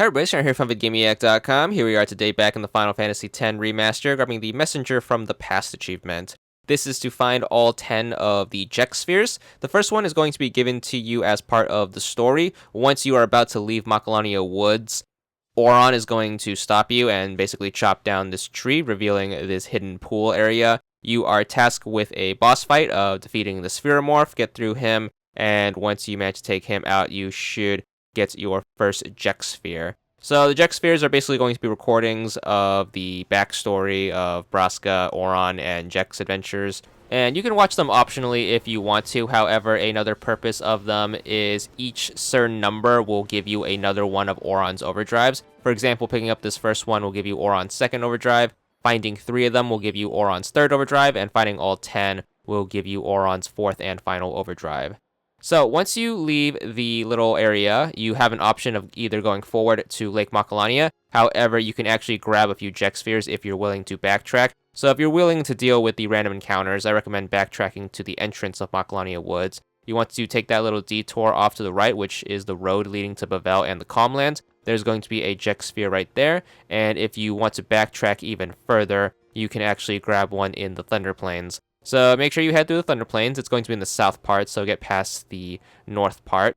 Hi everybody, Sharon here from VidGamiac.com. Here we are today back in the Final Fantasy X Remaster, grabbing the Messenger from the Past achievement. This is to find all 10 of the Jecht spheres. The first one is going to be given to you as part of the story. Once you are about to leave Macalania Woods, Auron is going to stop you and basically chop down this tree, revealing this hidden pool area. You are tasked with a boss fight of defeating the Spheromorph, get through him, and once you manage to take him out, you should get your first Jecht sphere. So the Jecht spheres are basically going to be recordings of the backstory of Braska, Auron, and Jecht's adventures. And you can watch them optionally if you want to. However, another purpose of them is each certain number will give you another one of Auron's overdrives. For example, picking up this first one will give you Auron's second overdrive. Finding 3 of them will give you Auron's third overdrive. And finding all 10 will give you Auron's fourth and final overdrive. So once you leave the little area, you have an option of either going forward to Lake Macalania. However, you can actually grab a few Jecht spheres if you're willing to backtrack. So if you're willing to deal with the random encounters, I recommend backtracking to the entrance of Macalania Woods. You want to take that little detour off to the right, which is the road leading to Bavel and the Calmlands. There's going to be a Jecht sphere right there. And if you want to backtrack even further, you can actually grab one in the Thunder Plains. So make sure you head through the Thunder Plains. It's going to be in the south part, so get past the north part.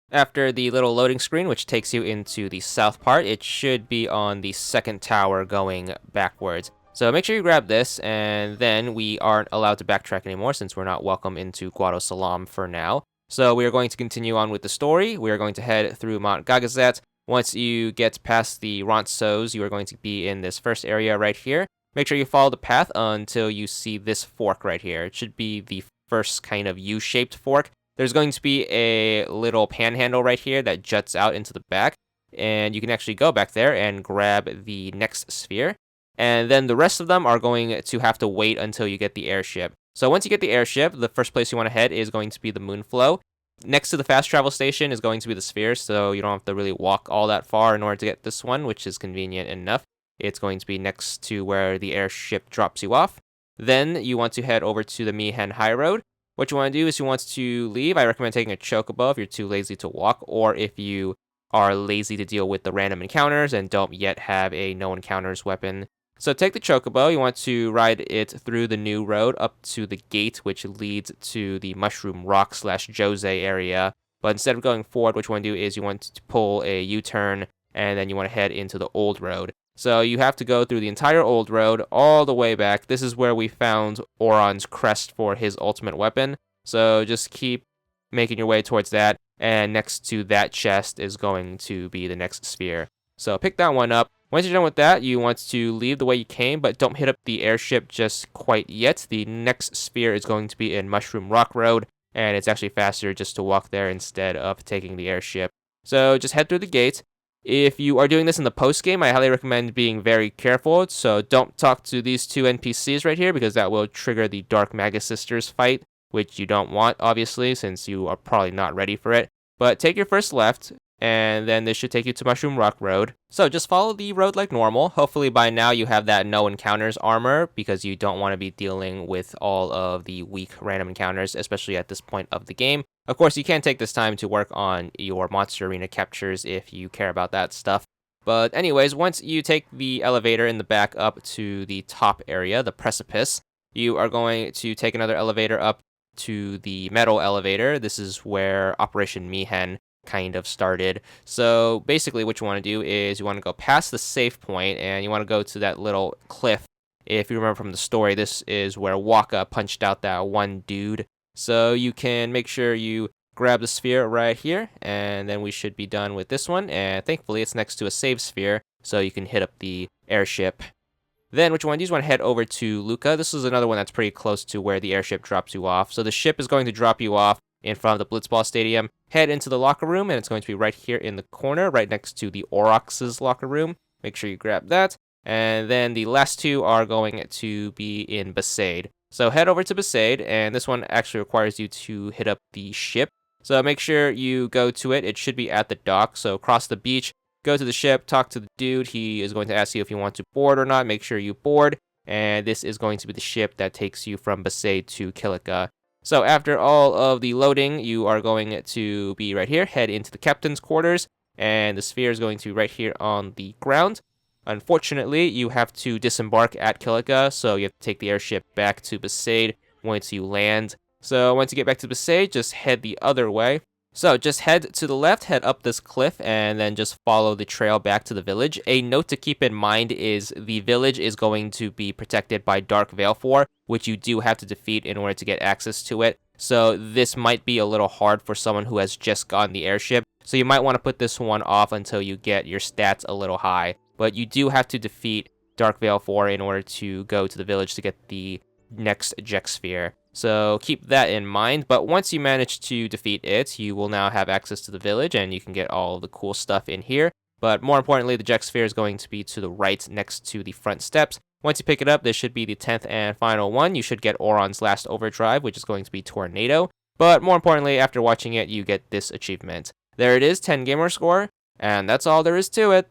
After the little loading screen, which takes you into the south part, it should be on the second tower going backwards. So make sure you grab this, and then we aren't allowed to backtrack anymore since we're not welcome into Guado Salam for now. So we are going to continue on with the story. We are going to head through Mount Gagazet. Once you get past the Ronsos, you are going to be in this first area right here. Make sure you follow the path until you see this fork right here. It should be the first kind of U-shaped fork. There's going to be a little panhandle right here that juts out into the back, and you can actually go back there and grab the next sphere. And then the rest of them are going to have to wait until you get the airship. So once you get the airship, the first place you want to head is going to be the Moonflow. Next to the fast travel station is going to be the sphere, so you don't have to really walk all that far in order to get this one, which is convenient enough. It's going to be next to where the airship drops you off. Then you want to head over to the Mihen High Road. What you want to do is you want to leave. I recommend taking a chocobo if you're too lazy to walk, or if you are lazy to deal with the random encounters and don't yet have a no encounters weapon. So take the chocobo. You want to ride it through the new road up to the gate, which leads to the Mushroom Rock / Jose area. But instead of going forward, what you want to do is you want to pull a U-turn, and then you want to head into the old road. So you have to go through the entire old road all the way back. This is where we found Auron's crest for his ultimate weapon. So just keep making your way towards that. And next to that chest is going to be the next sphere. So pick that one up. Once you're done with that, you want to leave the way you came, but don't hit up the airship just quite yet. The next sphere is going to be in Mushroom Rock Road, and it's actually faster just to walk there instead of taking the airship. So just head through the gate. If you are doing this in the post-game, I highly recommend being very careful, so don't talk to these 2 NPCs right here, because that will trigger the Dark Magus Sisters fight, which you don't want, obviously, since you are probably not ready for it. But take your first left, and then this should take you to Mushroom Rock Road. So just follow the road like normal. Hopefully by now you have that no encounters armor, because you don't want to be dealing with all of the weak random encounters, especially at this point of the game. Of course, you can take this time to work on your Monster Arena captures if you care about that stuff. But anyways, once you take the elevator in the back up to the top area, the precipice, you are going to take another elevator up to the metal elevator. This is where Operation Mihen kind of started. So basically what you want to do is you want to go past the save point, and you want to go to that little cliff. If you remember from the story, this is where Waka punched out that one dude. So you can make sure you grab the sphere right here, and then we should be done with this one. And thankfully it's next to a save sphere, so you can hit up the airship. Then what you want to do is you want to head over to Luca. This is another one that's pretty close to where the airship drops you off. So the ship is going to drop you off in front of the Blitzball Stadium. Head into the locker room, and it's going to be right here in the corner, right next to the Aurochs's locker room. Make sure you grab that. And then the last 2 are going to be in Besaid. So head over to Besaid, and this one actually requires you to hit up the ship. So make sure you go to it. It should be at the dock. So cross the beach, go to the ship, talk to the dude. He is going to ask you if you want to board or not. Make sure you board. And this is going to be the ship that takes you from Besaid to Kilika. So after all of the loading, you are going to be right here, head into the captain's quarters, and the sphere is going to be right here on the ground. Unfortunately, you have to disembark at Kilika, so you have to take the airship back to Besaid once you land. So once you get back to Besaid, just head the other way. So just head to the left, head up this cliff, and then just follow the trail back to the village. A note to keep in mind is the village is going to be protected by Dark Valefor, which you do have to defeat in order to get access to it. So this might be a little hard for someone who has just gotten the airship. So you might want to put this one off until you get your stats a little high. But you do have to defeat Dark Valefor in order to go to the village to get the next Jecht sphere. So keep that in mind, but once you manage to defeat it, you will now have access to the village, and you can get all the cool stuff in here. But more importantly, the Jecht sphere is going to be to the right next to the front steps. Once you pick it up, this should be the 10th and final one. You should get Auron's last overdrive, which is going to be Tornado. But more importantly, after watching it, you get this achievement. There it is, 10 gamer score, and that's all there is to it.